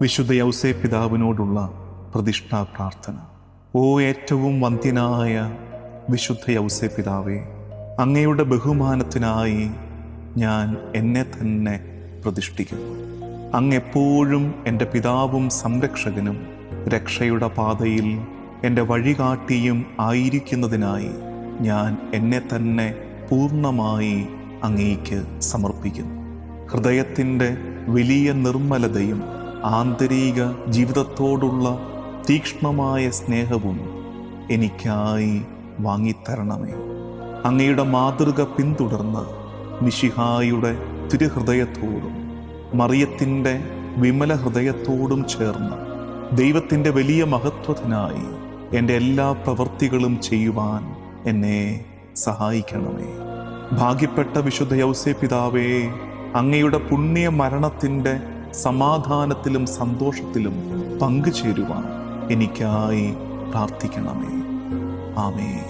വിശുദ്ധ യൗസേപ്പ് പിതാവിനോടുള്ള പ്രതിഷ്ഠാ പ്രാർത്ഥന. ഓ ഏറ്റവും വന്ധ്യനായ വിശുദ്ധ യൗസേപ്പ് പിതാവേ, അങ്ങയുടെ ബഹുമാനത്തിനായി ഞാൻ എന്നെ തന്നെ പ്രതിഷ്ഠിക്കുന്നു. അങ്ങ് എപ്പോഴും എൻ്റെ പിതാവും സംരക്ഷകനും രക്ഷയുടെ പാതയിൽ എൻ്റെ വഴികാട്ടിയും ആയിരിക്കുന്നതിനായി ഞാൻ എന്നെ തന്നെ പൂർണ്ണമായി അങ്ങേക്ക് സമർപ്പിക്കുന്നു. ഹൃദയത്തിൻ്റെ വലിയ നിർമ്മലതയും ആന്തരിക ജീവിതത്തോടുള്ള തീക്ഷ്ണമായ സ്നേഹവും എനിക്കായി വാങ്ങിത്തരണമേ. അങ്ങയുടെ മാതൃക പിന്തുടർന്ന് മിശിഹായുടെ തിരുഹൃദയത്തോടും മറിയത്തിൻ്റെ വിമല ഹൃദയത്തോടും ചേർന്ന് ദൈവത്തിൻ്റെ വലിയ മഹത്വത്തിനായി എൻ്റെ എല്ലാ പ്രവൃത്തികളും ചെയ്യുവാൻ എന്നെ സഹായിക്കണമേ. ഭാഗ്യപ്പെട്ട വിശുദ്ധ യൗസേപ്പ് പിതാവേ, അങ്ങയുടെ പുണ്യ മരണത്തിൻ്റെ സമാധാനത്തിലും സന്തോഷത്തിലും പങ്കുചേരുവാൻ എനിക്കായി പ്രാർത്ഥിക്കണമേ. ആമേൻ.